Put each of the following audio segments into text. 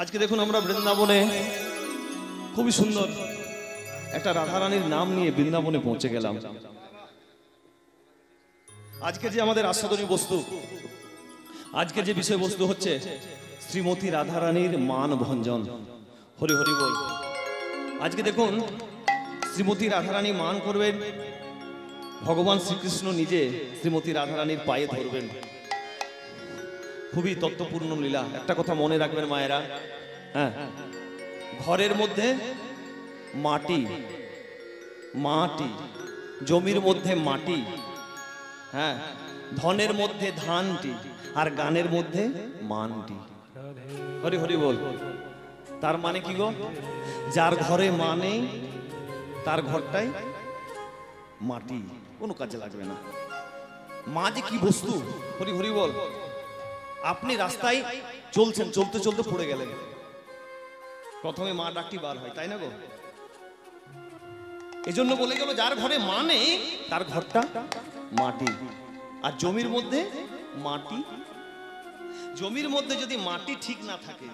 আজকে দেখুন আমরা বৃন্দাবনে খুবই সুন্দর একটা রাধারানীর নাম নিয়ে বৃন্দাবনে পৌঁছে গেলাম। আজকে যে আমাদের আস্বাদনী বস্তু, আজকে যে বিষয়বস্তু হচ্ছে শ্রীমতী রাধারানীর মান ভঞ্জন। হরি হরি বল। আজকে দেখুন শ্রীমতী রাধারানী মান করবেন, ভগবান শ্রীকৃষ্ণ নিজে শ্রীমতী রাধারানীর পায়ে ধরবেন। খুবই তত্ত্বপূর্ণ লীলা। একটা কথা মনে রাখবেন মায়েরা, হ্যাঁ, ঘরের মধ্যে মাটি, মাটি, জমির মধ্যে মাটি, হ্যাঁ, ধনের মধ্যে ধানটি, আর গানের মধ্যে মানটি। হরি হরি বল। তার মানে কি গো? যার ঘরে মানে তার ঘরটাই মাটি, কোনো কাজে লাগবে না। মা যে কি বস্তু, হরি হরি বল। আপনি রাস্তায় চলছেন, চলতে চলতে পড়ে গেলেন, প্রথমে মা ডাকটি বার হয়, তাই না গো? এজন্য বলে গেল যার ঘরে মানে তার ঘরটা মাটি। আর জমির মধ্যে মাটি, জমির মধ্যে যদি মাটি ঠিক না থাকে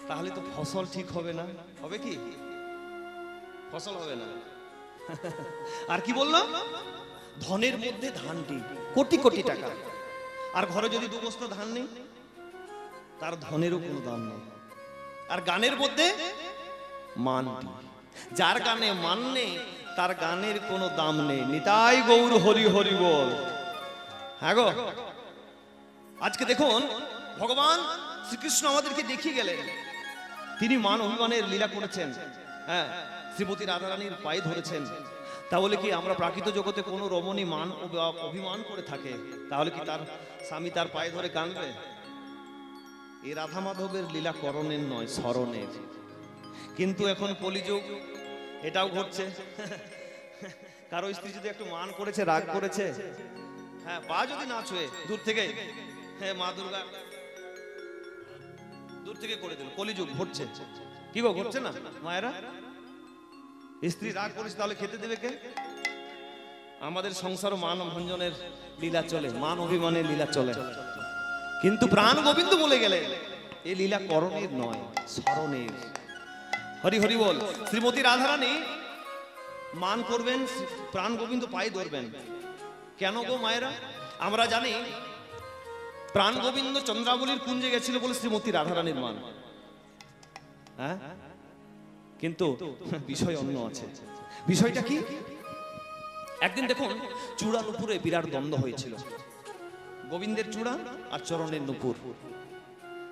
তাহলে তো ফসল ঠিক হবে না। হবে কি? ফসল হবে না। আর কি বললাম? ধনের মধ্যে ধানটি, কোটি কোটি টাকা, আর ঘরে যদি 2 বস্তা ধান নেই তার ধনেরও কোনো দাম নেই। আর গানের মধ্যে মানটি, যার গানে মান নেই তার গানের কোনো দাম নেই। নিতাই গৌর হরি হরি বল। হ্যাঁ গো, আজকে দেখুন ভগবান শ্রীকৃষ্ণ আমাদেরকে দেখিয়ে গেলেন, তিনি মান অভিমানের লীলা করেছেন। হ্যাঁ, শ্রীমতী রাধারানীর পায়ে ধরেছেন। তাহলে কি আমরা প্রাকৃত জগতে কোনো রমণী মান অভিমান করে থাকে, তাহলে কি তার স্বামী তার পায়ে ধরে কাঁদবে? এই রাধা মাধবের লীলা করণের নয়, স্মরণের। কিন্তু এখন কলিযুগ, এটাও ঘটছে। কারো স্ত্রী যদি একটু মান করেছে, রাগ করেছে, হ্যাঁ, পা যদি না ছুঁয়ে দূর থেকে, হ্যাঁ, মা দুর্গা দূর থেকে করে দিল। কলিযুগ ঘটছে। কি গো, ঘটছে না মায়েরা? স্ত্রী রাগ করেছে, তাহলে খেতে দেবে কে? আমাদের সংসার মান ভঞ্জনের লীলা চলে, মান অভিমানের লীলা চলে। কিন্তু প্রাণ গোবিন্দ বলে গেলে এই লীলা করণের নয়, স্মরণের। হরি হরি বল। শ্রীমতী রাধারানী মান করবেন, প্রাণ গোবিন্দ পায়ে ধরবেন। কেন গো মায়েরা? আমরা জানি প্রাণ গোবিন্দ চন্দ্রাবলীর কুঞ্জে গেছিল বলে শ্রীমতী রাধারানীর মান। হ্যাঁ, কিন্তু বিষয় অন্য আছে। বিষয়টা কি? একদিন দেখুন চূড়া নুপুরে বিরাট দ্বন্দ্ব হয়েছিল। গোবিন্দের চূড়া আর চরণের নুপুর,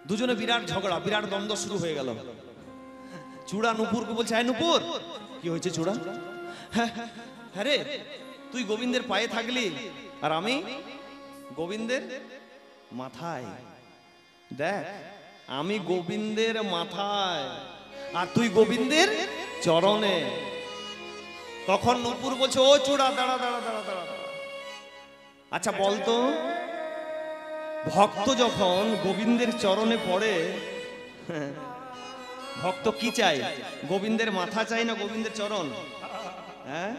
দুজনে বিরাট ঝগড়া, বিরাট দ্বন্দ্ব শুরু হয়ে গেল। চূড়া নুপুরকে বলছে, হ্যাঁ নুপুর, কি হয়েছে চূড়া? হ্যাঁ রে, তুই গোবিন্দের পায়ে থাকলি আর আমি গোবিন্দের মাথায়। দেখ, আমি গোবিন্দের মাথায় আর তুই গোবিন্দের চরণে। তখন নুপুর বলছে, ও চূড়া, দাঁড়া দাঁড়া দাঁড়া দাঁড়া। আচ্ছা বলতো, ভক্ত যখন গোবিন্দের চরণে পড়ে, ভক্ত কি চাই? গোবিন্দের মাথা চাই না গোবিন্দের চরণ? হ্যাঁ,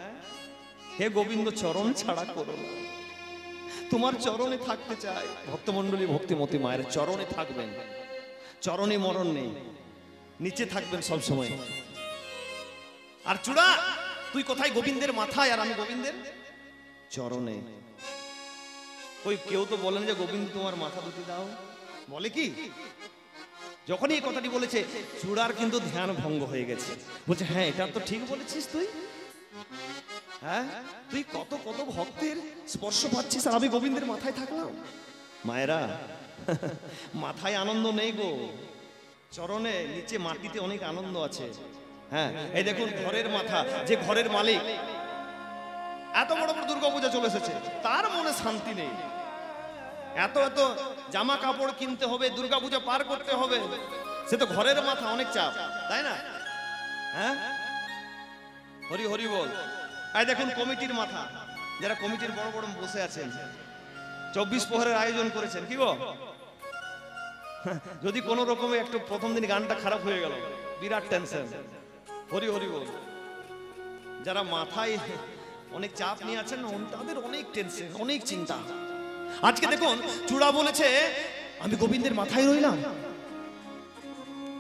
হে গোবিন্দ, চরণ ছাড়া করো না, তোমার চরণে থাকতে চাই। ভক্তমন্ডলী, ভক্তিমতী মায়ের চরণে থাকবেন, চরণে মরণ নেই, নিচে থাকবেন সব সময়। আর চূড়া, তুই কোথায়? গোবিন্দের মাথায় আর আমি গোবিন্দের চরণে। ওই কেউ তো বলেন যে গোবিন্দ তোমার মাথা দুটি দাও, বলে কি? যখনই এই কথাটি বলেছে চূড়ার কিন্তু ধ্যান ভঙ্গ হয়ে গেছে। বলছে, হ্যাঁ এটা তো ঠিক বলেছিস তুই। হ্যাঁ, তুই কত কত ভক্তের স্পর্শ পাচ্ছিস আর আমি গোবিন্দের মাথায় থাকলাম। মায়েরা, মাথায় আনন্দ নেই গো, চরণে নিচে মাটিতে অনেক আনন্দ আছে। হ্যাঁ, এই দেখুন ঘরের মাথা, যে ঘরের মালিক, এত বড় বড় দুর্গাপূজা চলে এসেছে, তার মনে শান্তি নেই। এত এত জামা কাপড় কিনতে হবে, দুর্গাপূজা পার করতে হবে, সে তো ঘরের মাথা, অনেক চাপ, তাই না? হ্যাঁ, হরি হরি বল। এই দেখুন কমিটির মাথা, যারা কমিটির বড় বড় বসে আছেন, 24 প্রহরের আয়োজন করেছেন, কি গো? যদি কোনো রকমে একটু প্রথম দিন গানটা খারাপ হয়ে গেল, বিরাট টেনশন। হরি হরি বল। যারা মাথায় অনেক চাপ নিয়ে আছেন, তাদের অনেক টেনশন, অনেক চিন্তা। আজকে দেখুন চূড়া বলেছে, আমি গোবিন্দের মাথায় রইলাম,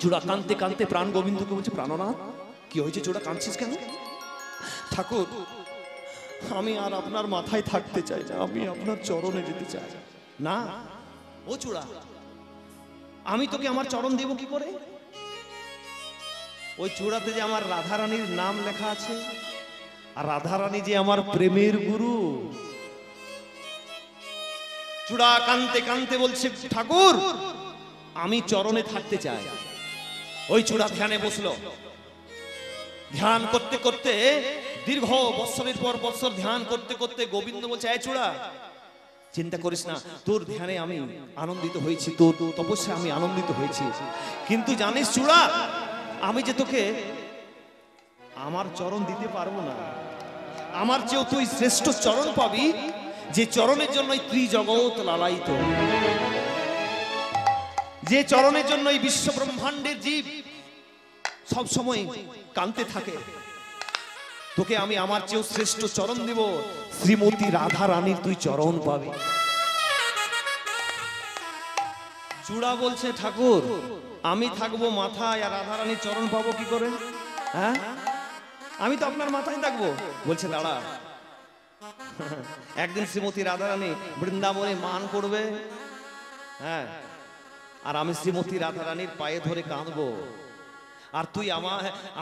চূড়া কাঁদতে কাঁদতে প্রাণ গোবিন্দকে বলছে, প্রাণনাথ কি হয়েছে, চূড়া কাঁদছিস কেন? ঠাকুর, আমি আর আপনার মাথায় থাকতে চাই না, আমি আপনার চরণে যেতে চাই। না ও চূড়া, আমি তোকে আমার চরণ দেব কি করে? ওই চূড়াতে যে আমার রাধারানীর নাম লেখা আছে, আর রাধারানী যে আমার প্রেমের গুরু। চূড়া কাঁদতে কাঁদতে বলছে, ঠাকুর আমি চরণে থাকতে চাই। ওই চূড়া ধ্যানে বসলো। ধ্যান করতে করতে দীর্ঘ বৎসরের পর বৎসর ধ্যান করতে করতে গোবিন্দ বলছে, এই চূড়া চিন্তা করিস না, তোর ধ্যানে আমি আনন্দিত হয়েছি, তোর তপস্যা আমি আনন্দিত হয়েছি, কিন্তু জানিস চূড়া, আমি যে তোকে আমার চরণ দিতে পারবো না। আমার চেয়েও তুই শ্রেষ্ঠ চরণ পাবি, যে চরণের জন্য ত্রিজগৎ লালায়িত, যে চরণের জন্য এই বিশ্ব ব্রহ্মাণ্ডের জীব সব সময় কাঁদতে থাকে। তোকে আমি আমার চেয়েও শ্রেষ্ঠ চরণ দেব, শ্রীমতী রাধা রানীর তুই চরণ পাবি। চূড়া বলছে, ঠাকুর আমি থাকবো মাথায়, আর রাধা রানীর চরণ পাবো কি করে? হ্যাঁ, আমি তো আপনার মাথায় থাকবো। বলছে, দাঁড়া, একদিন শ্রীমতী রাধা রানী বৃন্দাবনে মান করবে, হ্যাঁ, আর আমি শ্রীমতী রাধা রানীর পায়ে ধরে কাঁদবো, আর তুই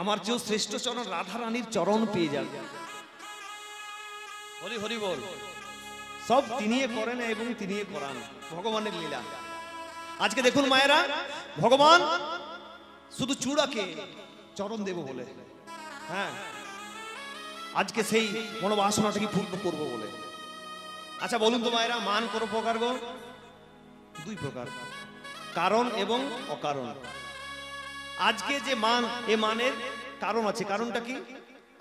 আমার চেয়েও শ্রেষ্ঠ চরণ রাধা রানীর চরণ পেয়ে যাবে। হরি হরি বল। সব তিনি করেন এবং তিনি করান, ভগবানের লীলা। আজকে দেখুন মায়েরা, ভগবান শুধু চূড়াকে চরণ দেব বলে, হ্যাঁ, আজকে সেই মনোবাসনাটাকে পূর্ণ করবো বলে। আচ্ছা বলুন তো মায়েরা, মান করো প্রকার গো? দুই প্রকার, কারণ এবং অকারণ। আজকে যে মান, এ মানের কারণ আছে। কারণটা কি?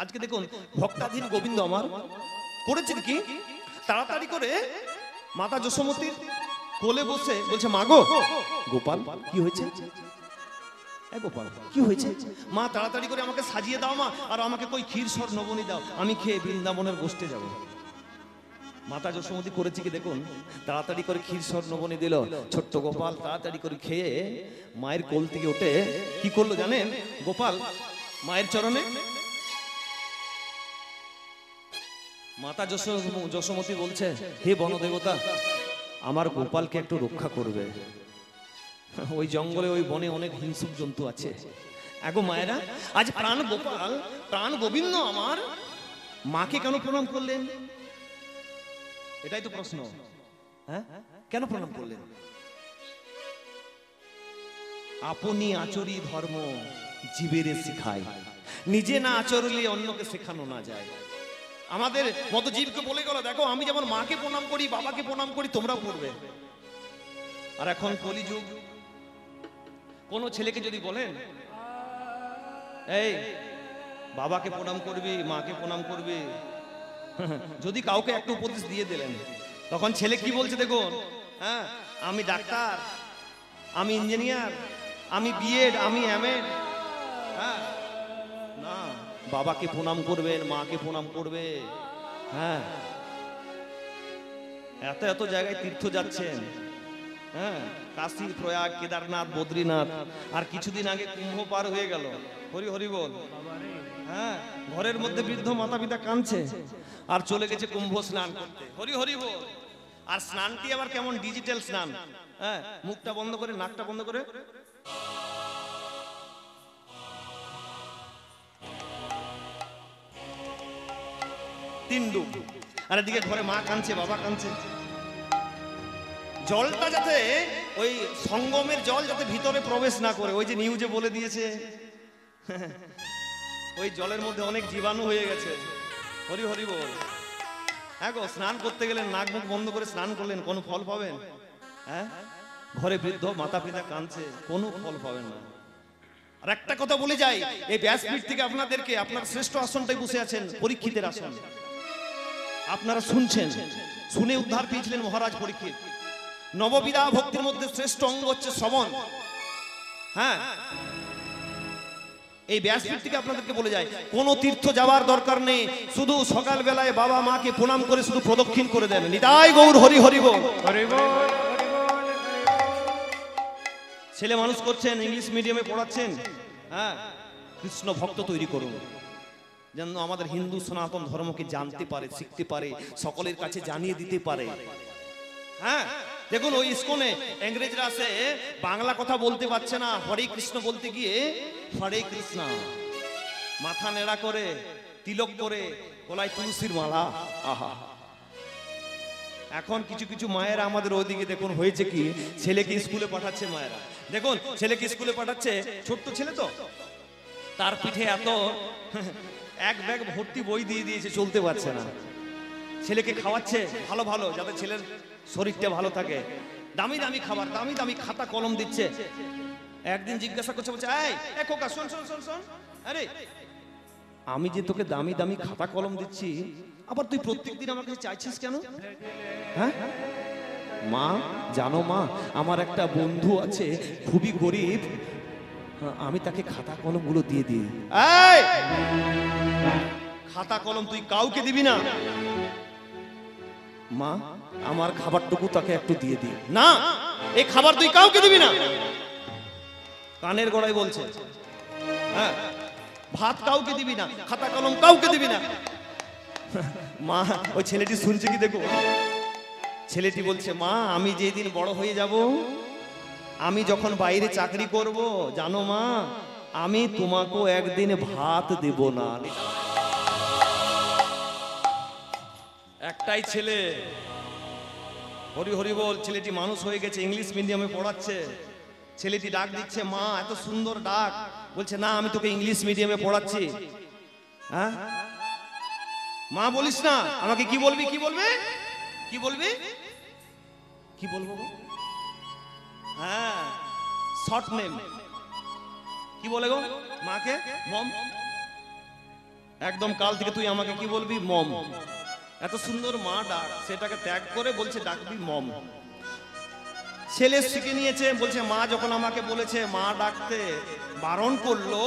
আজকে দেখুন, ভক্তাধীন গোবিন্দ আমার করেছেন কি, তাড়াতাড়ি করে মাতা যশোমতীর কোলে বসে বলছে, মা গো, গোপাল কি হয়েছে? গোপাল কি হয়েছে? মা তাড়াতাড়ি করে আমাকে সাজিয়ে দাও মা, আর আমাকে কই ক্ষীর সর নবনী দাও, আমি খেয়ে বৃন্দাবনের গোষ্ঠে যাব। মাতা যশোমতী করেছে কি দেখুন, তাড়াতাড়ি করে ক্ষীর সর নবনী দিল। ছোট্ট গোপাল তাড়াতাড়ি করে খেয়ে মায়ের কোল থেকে উঠে কি করলো জানেন? গোপাল মায়ের চরণে, মাতা যশোমতী বলছে, হে বনদেবতা, আমার গোপালকে একটু রক্ষা করবে। ওই জঙ্গলে ওই বনে অনেক হিংস্র জন্তু আছে। এগো মায়েরা, আজ প্রাণ গোপাল, প্রাণ গোবিন্দ আমার মাকে কেন প্রণাম করলেন? এটাই তো প্রশ্ন। হ্যাঁ, কেন প্রণাম করলেন? আপনি আচরি ধর্ম জীবেরে শিখায়, নিজে না আচরলে অন্যকে শেখানো না যায়। আমাদের মতো জীবকে বলে গেল, দেখো আমি যেমন মাকে প্রণাম করি, বাবাকে প্রণাম করি, তোমরাও করবে। আর এখন কলিযুগ, কোন ছেলেকে যদি বলেন, এই বাবাকে প্রণাম করবি, মাকে প্রণাম করবি, যদি কাউকে একটা উপদেশ দিয়ে দিলেন, তখন ছেলে কি বলছে দেখুন, হ্যাঁ, আমি ডাক্তার, আমি ইঞ্জিনিয়ার, আমি বিএড, আমি এমএড। হ্যাঁ, না, বাবাকে প্রণাম করবেন, মাকে প্রণাম করবে। হ্যাঁ, এত এত জায়গায় তীর্থ যাচ্ছেন, হ্যাঁ, কাশী, প্রয়াগ, কেদারনাথ, বদ্রীনাথ, আর কিছুদিন আগে কুম্ভ পার হয়ে গেল। হরি হরি বল। হ্যাঁ, ঘরের মধ্যে বৃদ্ধ মাতা পিতা কাঁদছে, আর চলে গেছে কুম্ভ স্নান করতে। হরি হরি বল। আর স্নানটি আবার কেমন, ডিজিটাল স্নান। হ্যাঁ, মুখটা বন্ধ করে, নাকটা বন্ধ করে, তিন ডুব। আর এদিকে ঘরে মা কাঁদছে, বাবা কাঁদছে। জলটা যাতে, ওই সঙ্গমের জল যাতে ভিতরে প্রবেশ না করে, ওই যে নিউজে বলে দিয়েছে, ওই জলের মধ্যে অনেক জীবাণু হয়ে গেছে। হরি হরি বল। হ্যাঁ গো, স্নান করতে গেলেন, নাক মুখ বন্ধ করে স্নান করলেন, কোনো ফল পাবেন? হ্যাঁ, ঘরে বৃদ্ধ মাতা পিতা কাঁদছে, কোনো ফল পাবেন না। আর একটা কথা বলে যাই, এই ব্যাসপীঠ থেকে আপনাদেরকে, আপনার শ্রেষ্ঠ আসনটাই বসে আছেন, পরীক্ষিতের আসন। আপনারা শুনছেন, শুনে উদ্ধার পেয়েছিলেন মহারাজ পরীক্ষিত। নববিধা ভক্তির মধ্যে শ্রেষ্ঠ অঙ্গ হচ্ছে শ্রবণ। হ্যাঁ, এই ব্যাসপীঠ থেকে আপনাদেরকে বলে যায়, কোনো তীর্থ যাওয়ার দরকার নেই, শুধু সকাল বেলায় বাবা মাকে প্রণাম করে শুধু প্রদক্ষিণ করে দেন। নিতাই গৌর হরি হরি বল। ছেলে মানুষ করছেন, ইংলিশ মিডিয়ামে পড়াচ্ছেন, হ্যাঁ, কৃষ্ণ ভক্ত তৈরি করুন, যেন আমাদের হিন্দু সনাতন ধর্মকে জানতে পারে, শিখতে পারে, সকলের কাছে জানিয়ে দিতে পারে। হ্যাঁ, দেখুন ওই ইসকনে ইংরেজরা আসে, বাংলা কথা বলতে পারছে না, হরে কৃষ্ণ বলতে গিয়ে হরে কৃষ্ণ, মাথা নেড়া করে, তিলক করে, গলায় তুলসীর মালা। আহা, এখন কিছু কিছু মায়েরা আমাদের ওইদিকে দেখুন হয়েছে কি, ছেলেকে স্কুলে পাঠাচ্ছে মায়েরা, দেখুন ছেলেকে স্কুলে পাঠাচ্ছে, ছোট্ট ছেলে তো, তার পিঠে এত এক ব্যাগ ভর্তি বই দিয়ে দিয়েছে, চলতে পারছে না। ছেলেকে খাওয়াচ্ছে ভালো ভালো, যাতে ছেলের শরীরটা ভালো থাকে, দামি দামি খাবার, দামি দামি খাতা কলম দিচ্ছে। একদিন জিজ্ঞাসা করছে, বলছে এই খোকা শোন শোন শোন শোন, আরে আমি যে তোকে দামি দামি খাতা কলম দিচ্ছি, আবার তুই প্রত্যেকদিন আমার কাছে চাইছিস কেন? হ্যাঁ মা, জানো মা, আমার একটা বন্ধু আছে খুবই গরিব, আমি তাকে খাতা কলম গুলো দিয়ে দিই। এই খাতা কলম তুই কাউকে দিবি না মা, আমার খাবারটুকু তাকে একটু দিয়ে দি। না, এই খাবার তুই কাউকে দিবি না, কানের গোড়ায় বলছে। হ্যাঁ, ভাত কাউকে দিবি না, খাতা কলম কাউকে দিবি না। মা, ওই ছেলেটি শুনছে কি দেখো, ছেলেটি বলছে, মা আমি যেদিন বড় হয়ে যাব, আমি যখন বাইরে চাকরি করব, জানো মা, আমি তোমাকেও একদিন ভাত দেব না। একটাই ছেলে, হরি হরি বল, ছেলেটি মানুষ হয়ে গেছে, ইংলিশ মিডিয়ামে পড়াচ্ছে। ছেলেটি ডাক দিচ্ছে, মা, এত সুন্দর ডাক, বলছে না আমি তোকে ইংলিশ মিডিয়ামে পড়াচ্ছি। হ্যাঁ মা, বলিস না, আমাকে কি বলবি, কি বলবে, কি বলবি, কি বলবো? হ্যাঁ, শর্ট নেম কি বলে গো মাকে? মম। একদম কাল থেকে তুই আমাকে কি বলবি? মম। এত সুন্দর মা ডাক, সেটাকে ত্যাগ করে বলছে ডাকবি মম। ছেলে শিখে নিয়েছে, বলছে মা যখন আমাকে বলেছে, মা ডাকতে বারণ করলো,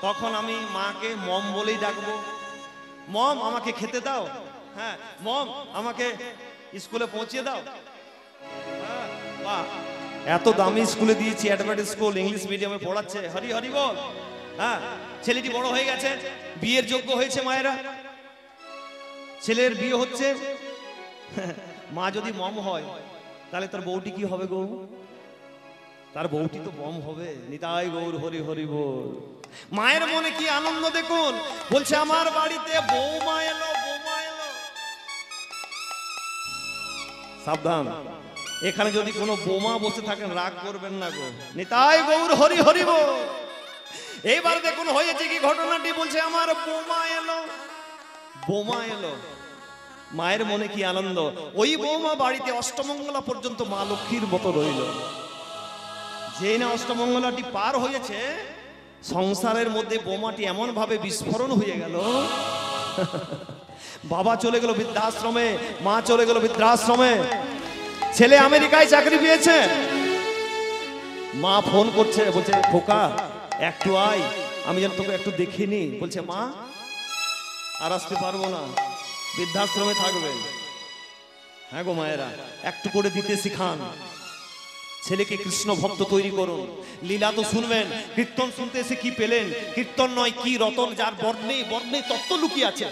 তখন আমি মাকে মম বলেই ডাকবো। মম আমাকে খেতে দাও, হ্যাঁ মম আমাকে স্কুলে পৌঁছিয়ে দাও। হ্যাঁ, বাহ, এত দামি স্কুলে দিয়েছি, অ্যাডভান্টেজ স্কুল, ইংলিশ মিডিয়ামে পড়াচ্ছে, হরি হরি বল। হ্যাঁ, ছেলেটি বড় হয়ে গেছে, বিয়ের যোগ্য হয়েছে মায়েরা, ছেলের বিয়ে হচ্ছে। মা যদি মম হয়, তাহলে তার বউটি কি হবে গো? তার বউটি তো বম হবে। নিতাই গৌর হরি হরি বল। মায়ের মনে কি আনন্দ দেখুন, বলছে আমার বাড়িতে বৌমা এলো, বৌমা এলো। সাবধান, এখানে যদি কোনো বোমা বসে থাকেন রাগ করবেন না গো। নিতাই গৌর হরি হরি বল। এইবার দেখুন হয়েছে কি ঘটনাটি, বলছে আমার বোমা এলো, বোমা এলো। মায়ের মনে কি আনন্দ, ওই বৌমা বাড়িতে অষ্টমঙ্গলা পর্যন্ত মা লক্ষ্মীর মতো রইল। যে না অষ্টমঙ্গলাটি পার হয়েছে, সংসারের মধ্যে বোমাটি এমন ভাবে বিস্ফোরণ হয়ে গেল, বাবা চলে গেল বৃদ্ধাশ্রমে, মা চলে গেল বৃদ্ধাশ্রমে, ছেলে আমেরিকায় চাকরি পেয়েছে। মা ফোন করছে, বলছে খোকা একটু আয়, আমি যেন তোকে একটু দেখিনি। বলছে মা আর আসতে পারবো না, বৃদ্ধাশ্রমে থাকবে। হ্যাঁ গো মায়েরা, একটু করে দিতে শিখান, ছেলেকে কৃষ্ণ ভক্ত তৈরি করুন। লীলা তো শুনবেন, কীর্তন শুনতে এসে কি পেলেন? কীর্তন নয় কি রতন, যার বর্ণে বর্ণে তত্ত্ব লুকিয়ে আছে।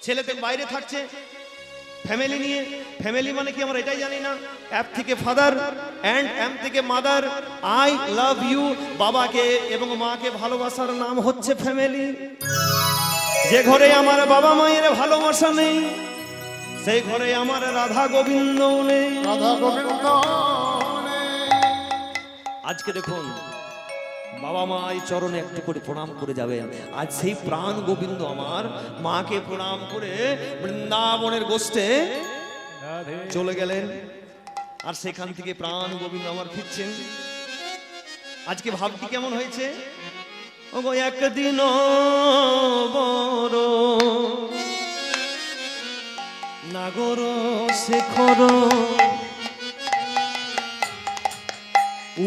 ছেলেতে বাইরে থাকছে ফ্যামিলি নিয়ে, ফ্যামিলি মানে কি আমরা এটাই জানি না? অ্যাপ থেকে ফাদার অ্যান্ড এম থেকে মাদার, আই লাভ ইউ, বাবাকে এবং মাকে ভালোবাসার নাম হচ্ছে ফ্যামিলি। যে ঘরে আমার বাবা মায়ের ভালোবাসা নেই, সেই ঘরে আমার রাধা গোবিন্দ নেই, রাধা গোবিন্দ। আজকে দেখুন বাবা মা এই চরণে একটু করে প্রণাম করে যাবে। আজ সেই প্রাণ গোবিন্দ আমার মাকে প্রণাম করে বৃন্দাবনের গোষ্ঠে চলে গেলেন, আর সেখান থেকে প্রাণ গোবিন্দ আমার ফিরছেন। আজকে ভাবটি কেমন হয়েছে? ওগো একদিন বড় নাগর শেখর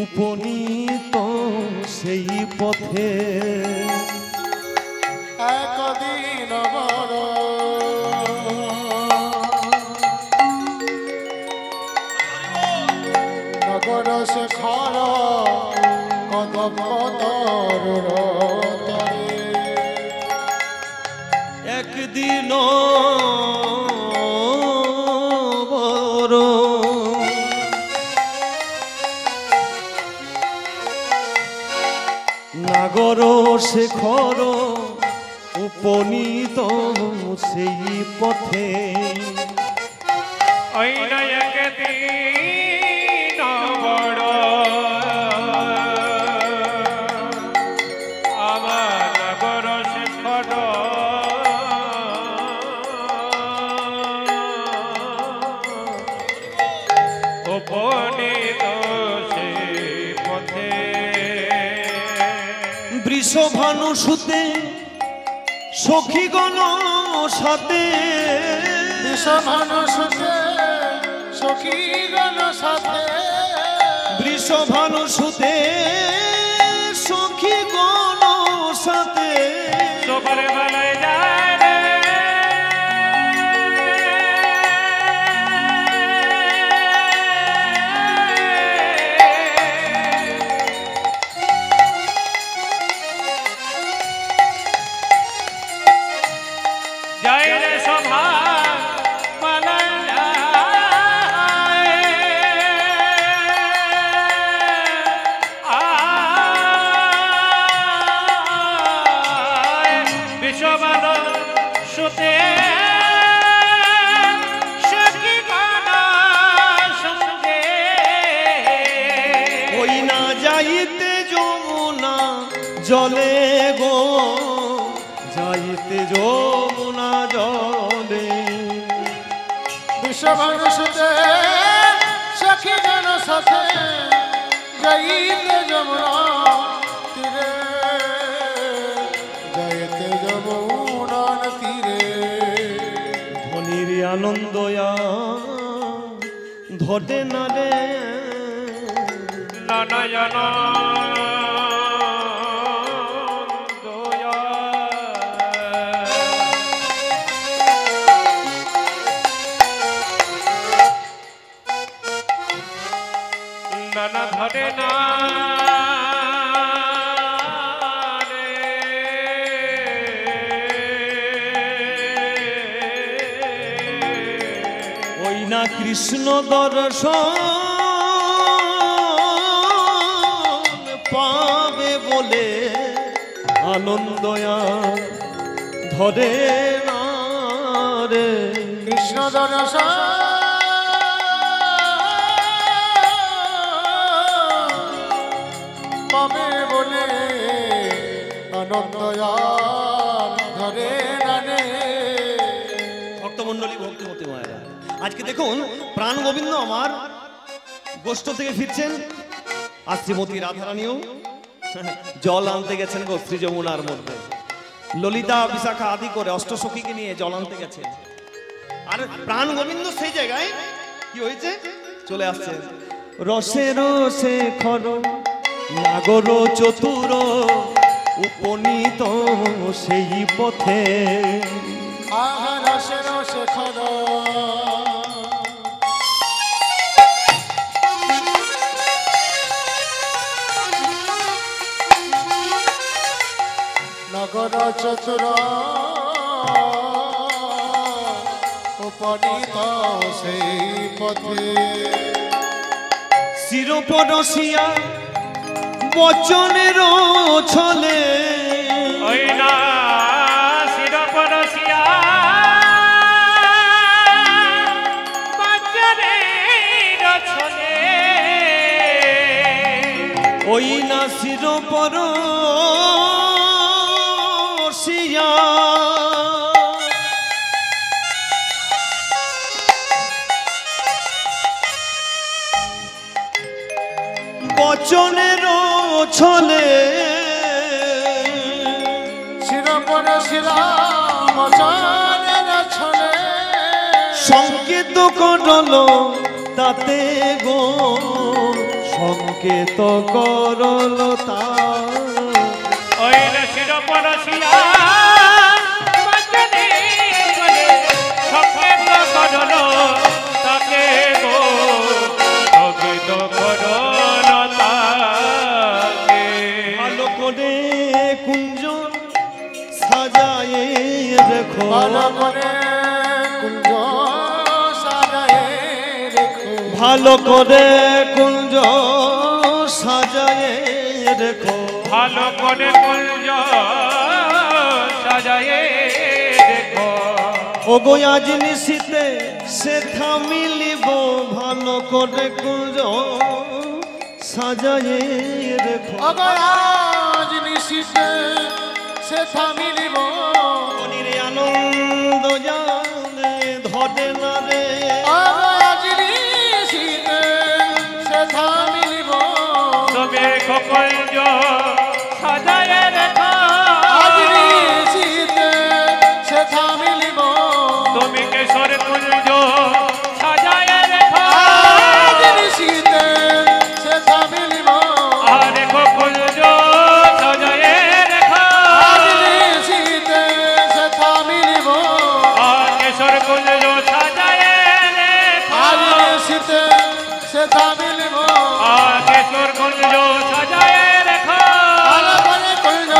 উপনীত সেই পথে, একদিন বড় নগর শেখর নাগর শেখর উপনীত সেই পথে ওই একদিন বড় আমার নাগর শেখর উপনীত সেই পথে বৃষভানু সুতে সখীগণ সাথে বিষভানু সুতে সখীগণ সাথে বৃষভানু সুতে সখীগণ সাথে সবার বেলায় যায় রে যায় রে সভা বেলায় বিশ্ববান সুতে সখী গান সঙ্গে ওই না যাইতে যমুনা জলে গো যাইতে যমুনা জলে বিষভানু সুতে সখীগণ সাথে যাইতে যমুনা তীরে যাইতে যমুনা তীরে ধনির আনন্দয়া ধরে না রে নয়ন নানা ধরে না রে ওই না কৃষ্ণ দর্শন পাবে বলে আনন্দয়া ধরে না রে কৃষ্ণ দর্শন পাবে বলে আনন্দয়ার ধরে নানে ভক্তমণ্ডলী ভক্তিমতী মায়েরা আজকে দেখুন প্রাণ গোবিন্দ আমার গোষ্ঠ থেকে ফিরছেন আর শ্রীমতী রাধারানীও জল আনতে গেছেন গো শ্রী যমুনার মধ্যে ললিতা বিশাখা আদি করে অষ্টসখীকে নিয়ে জল আনতে গেছেন আর প্রাণ গোবিন্দ সেই জায়গায় কি হয়েছে চলে আসছে রসে রসে খর নাগর চতুর উপনীত সেই পথে আহা রসে রসে খর নগর চতুর উপনীত সেই পথে চিরপরশিয়া বচনের ছলে ওই না শিরপরশিয়া বাজারের ছলে ওই না চিরপরশিয়া বচনের ছলে শিরপর শিরা মজানের ছলে সংকেত করল তাতে গো সংকেত করল তা ওই না শিরপরশিয়া বাজারের ছলে সংকেত করল তাকে গো সংকেত করল ভালো করে কুঞ্জ সাজায়ে রেখো ভালো করে কুঞ্জ সাজায়ে রেখো ভালো করে কুঞ্জ সাজায়ে রেখো ভালো করে কুঞ্জ সাজায়ে দেখো ওগো আজ নিশিতে সে থামিলিব ভালো করে কুঞ্জ সাজায়ে রেখো অগয়াজ নিশিতে সে থামিলিব মনির আনন্দ জানে ধরে না রে অগয়াজ নিশিতে সে থামিলিব তবে কুঞ্জ সাজায়ে দেখো আজ নিশিতে সে থামিলিব তুমি কেশর কুঞ্জ সাজায়ে দেখো আজ নিশিতে সে থামিলিব আর দেখো কুঞ্জ সাজায়ে দেখো আজ নিশিতে সে থামিলিব আর কেশর কুঞ্জ সাজায়ে দেখো আজ নিশিতে সে থামিলিব আর কেশর কুঞ্জ সাজায়ে দেখো ভালো করে কুঞ্জ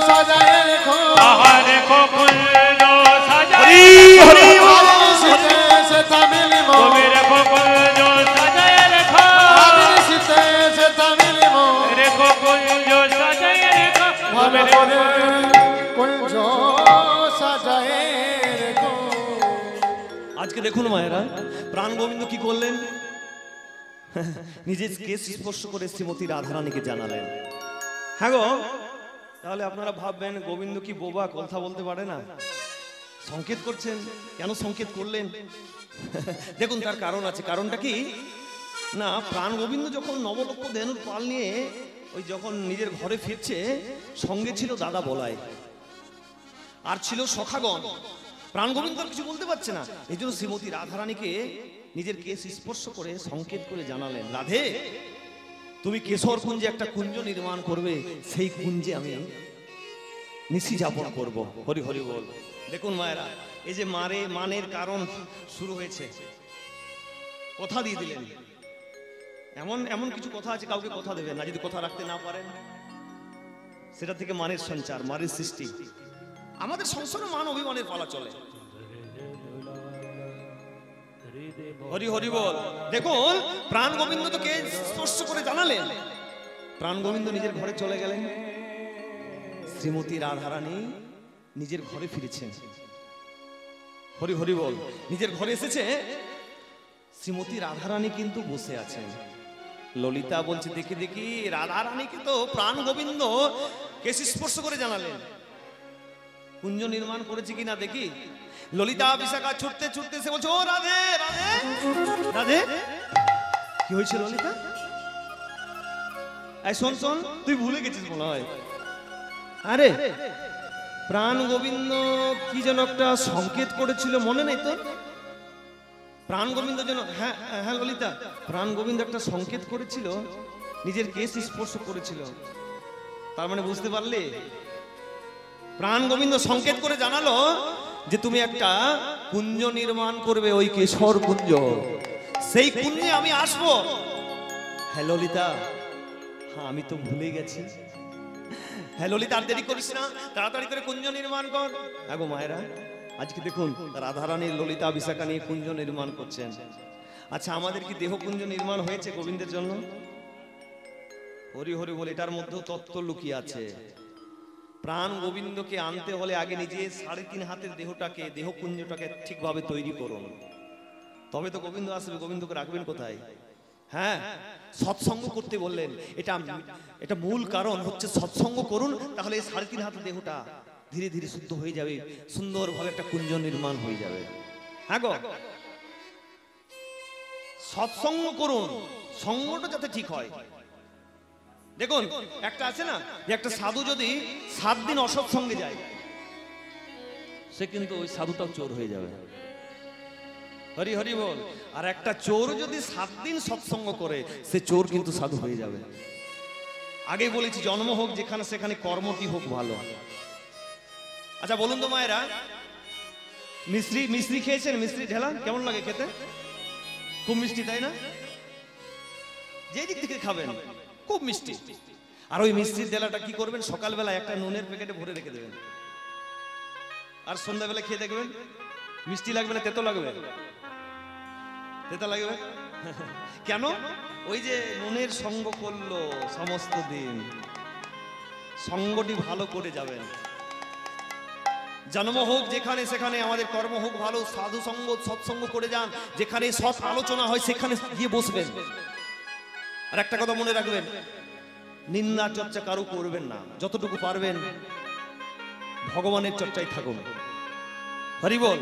সাজায়ে রেখো আহা দেখো কুঞ্জ সাজায়ে হরি আজ নিশিতে সে থামিলিব তুমি দেখো কুঞ্জ সাজায়ে দেখো আজ নিশিতে সে থামিলিব দেখো কুঞ্জ সাজায়ে দেখো ভালো করে কুঞ্জ সাজায়ে রেখো আজকে দেখুন মায়েরা প্রাণ গোবিন্দ কি করলেন নিজের কেস স্পর্শ করে শ্রীমতী রাধারানীকে জানালেন। হ্যাঁ গো, তাহলে আপনারা ভাববেন গোবিন্দ কি বোবা, কথা বলতে পারে না, সংকেত করছেন। কেন সংকেত করলেন? দেখুন তার কারণ আছে। কারণটা কি না, প্রাণ গোবিন্দ যখন নবলক্ষ ধেনুর পাল নিয়ে ওই যখন নিজের ঘরে ফিরছে, সঙ্গে ছিল দাদা বলাই আর ছিল সখাগণ। প্রাণ গোবিন্দ আর কিছু বলতে পারছে না, এই জন্য শ্রীমতী রাধারানীকে নিজের কেশ স্পর্শ করে সংকেত করে জানালেন, রাধে তুমি কেশর কুঞ্জে একটা কুঞ্জ নির্মাণ করবে, সেই কুঞ্জে আমি নিশি যাপন করব। হরি হরি বল। দেখুন মায়েরা, এই যে মানের কারণ শুরু হয়েছে, কথা দিয়ে দিলেন। এমন এমন কিছু কথা আছে, কাউকে কথা দেবেন না, যদি কথা রাখতে না পারেন সেটা থেকে মানের সঞ্চার, মানের সৃষ্টি। আমাদের সংসারে মান অভিমানের পালা চলে। হরি হরি বল। দেখুন প্রাণ গোবিন্দ তোকে স্পর্শ করে জানালেন, প্রাণ গোবিন্দ নিজের ঘরে চলে গেলেন। শ্রীমতী রাধারানী নিজের ঘরে ফিরেছেন। হরি হরি বল। নিজের ঘরে এসেছে, শ্রীমতী রাধারানী কিন্তু বসে আছেন। ললিতা বলছে, দেখি দেখি রাধারানীকে তো প্রাণ গোবিন্দ কেশ স্পর্শ করে জানালেন, কুঞ্জ নির্মাণ করেছে কিনা দেখি। ললিতা বিশাখা ছুটতে ছুটতে সে বলছে, ও রাধে রাধে রাধে। কি হয়েছে ললিতা? এই শোন শোন, তুই ভুলে গেছিস মনে হয়। আরে প্রাণ গোবিন্দ কি যেন একটা সংকেত করেছিল, মনে নেই তোর? প্রাণ গোবিন্দ যেন, হ্যাঁ হ্যাঁ ললিতা, প্রাণ গোবিন্দ একটা সংকেত করেছিল, নিজের কেশ স্পর্শ করেছিল। তার মানে বুঝতে পারলে, প্রাণ গোবিন্দ সংকেত করে জানালো যে তুমি একটা কুঞ্জ নির্মাণ করবে, ওই কেশর কুঞ্জ, সেই কুঞ্জে আমি আসবো। হ্যাঁ ললিতা, হ্যাঁ আমি তো ভুলে গেছি। হ্যাঁ ললিতা, আর দেরি করিস না, তাড়াতাড়ি করে কুঞ্জ নির্মাণ কর। হ্যাঁ গো মায়েরা, আজকে দেখুন রাধারানী ললিতা বিশাখা নিয়ে কুঞ্জ নির্মাণ করছেন। আচ্ছা, আমাদের কি দেহ কুঞ্জ নির্মাণ হয়েছে গোবিন্দের জন্য? হরি হরি বলে, এটার মধ্যেও তত্ত্ব লুকিয়ে আছে। প্রাণ গোবিন্দকে আনতে হলে আগে নিজে 3.5 হাতের দেহটাকে, দেহ কুঞ্জটাকে ঠিকভাবে তৈরি করুন, তবে তো গোবিন্দ আসবে। গোবিন্দকে রাখবেন কোথায়? হ্যাঁ, সৎসঙ্গ করতে বললেন। এটা মূল কারণ হচ্ছে সৎসঙ্গ করুন, তাহলে এই 3.5 হাতের দেহটা ধীরে ধীরে শুদ্ধ হয়ে যাবে, সুন্দরভাবে একটা কুঞ্জ নির্মাণ হয়ে যাবে। হ্যাঁ গো, সৎসঙ্গ করুন, সঙ্গটা যাতে ঠিক হয়। দেখুন একটা আছে না, যে একটা সাধু যদি 7 দিন অসৎসঙ্গে যায়, সে কিন্তু ওই সাধুটাও চোর হয়ে যাবে। হরি হরি বল। আর একটা চোর যদি 7 দিন সৎসঙ্গ করে, সে চোর কিন্তু সাধু হয়ে যাবে। আগেই বলেছি, জন্ম হোক যেখানে সেখানে, কর্মটি হোক ভালো। আচ্ছা বলুন তো মায়েরা, মিশ্রি খেয়েছেন? মিশ্রি ঢেলা কেমন লাগে খেতে? খুব মিষ্টি, তাই না? যে দিক থেকে খাবেন খুব মিষ্টি। আর ওই মিষ্টির ঢেলাটা কি করবেন, সকালবেলা একটা নুনের প্যাকেটে ভরে রেখে দেবেন, আর সন্ধ্যাবেলা খেয়ে দেখবেন মিষ্টি লাগবে না, তেতো লাগবে। তেতো লাগবে কেন? ওই যে নুনের সঙ্গ করলো সমস্ত দিন, সঙ্গটি ভালো করে যাবেন। জন্ম হোক যেখানে সেখানে, আমাদের কর্ম হোক ভালো, সাধু সঙ্গ সৎসঙ্গ করে যান, যেখানে সৎ আলোচনা হয় সেখানে গিয়ে বসবেন। আর একটা কথা মনে রাখবেন, নিন্দা চর্চা কারো করবেন না, যতটুকু পারবেন ভগবানের চর্চায় থাকুন। হরি বল।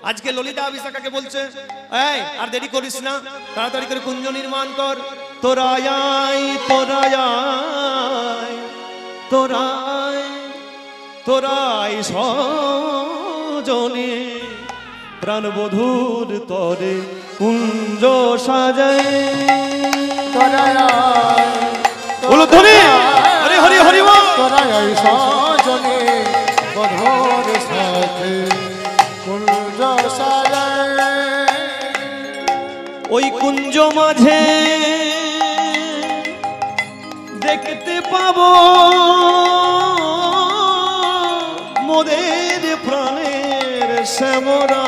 আজকে ললিতা বিশাখাকে বলছে, এই আর দেরি করিস না, তাড়াতাড়ি করে কুঞ্জ নির্মাণ কর। তোরাই তোরাই তোরাই তোরাই সজনে প্রাণবধূর তরে কুঞ্জ সাজায়। বলো ধরে হরি হরি হরি বল। তোরাই সজনে বধূর সাথে কুঞ্জ সাজায়। ওই কুঞ্জ মাঝে দেখতে পাবো মোদের প্রাণের শ্যামরা।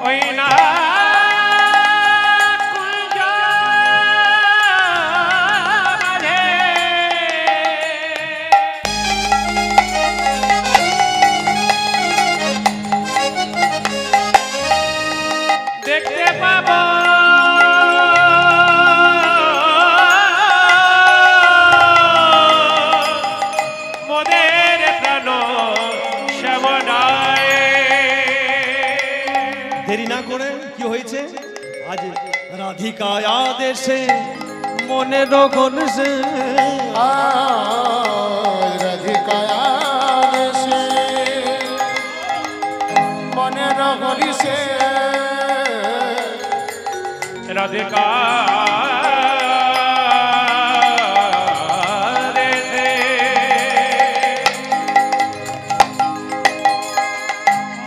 ওই না কুঞ্জ মাঝে দেখতে পাবো মোদের প্রাণ শ্যামনায়। দেরি না করে কি হয়েছে, আজ রাধিকা আদেশে মনে রগন সে রাধিকা সে মনের হরিষে রাধিকা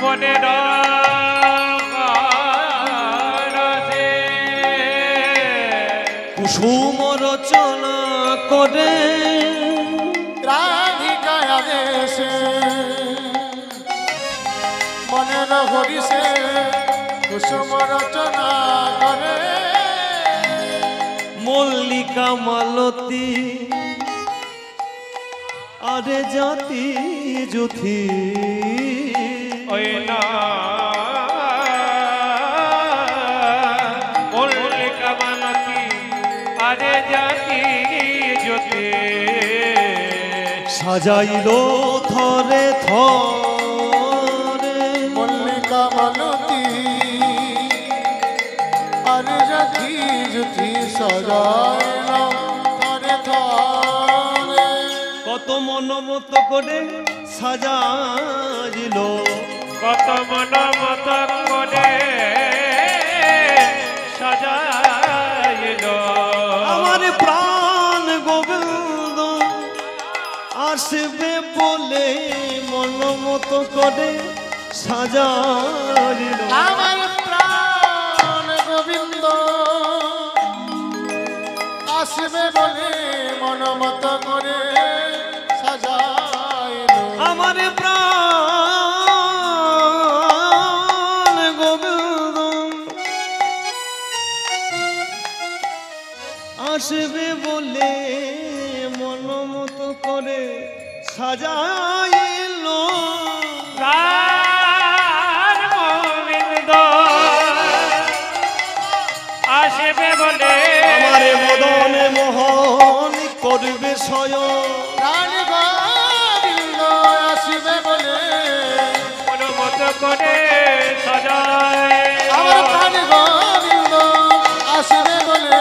মনে কুসুম রচনা করে রাধিকা দেশে মনের হরিষে কুসুম রচনা করে। মল্লিকা মালতী আরে জাতি যুথি। ওই না মল্লিকা মালতী আরে জাতি জ্যোতি সাজাইলো থরে থরে মল্লিকা মালতী আর জাতি জুতি সজাইল থরে থরে। কত মনোমত করে সাজাইল, কত মন মত করে সাজাইল। আমার প্রাণ গোবিন্দ আসবে বলে মনোমত করে সাজাইল। আমার প্রাণ গোবিন্দ আসবে বলে মনমত করে সাজাইল। আমার প্রাণ গোবিন্দ আসবে বলে মনোমত করে সাজাইল। প্রাণ গোবিন্দ আসবে বলে আমার মদনে মোহন করবে স্বয়ং। প্রাণ গোবিন্দ আসবে বলে মনোমত করে সাজায়। আমার প্রাণ গোবিন্দ আসবে বলে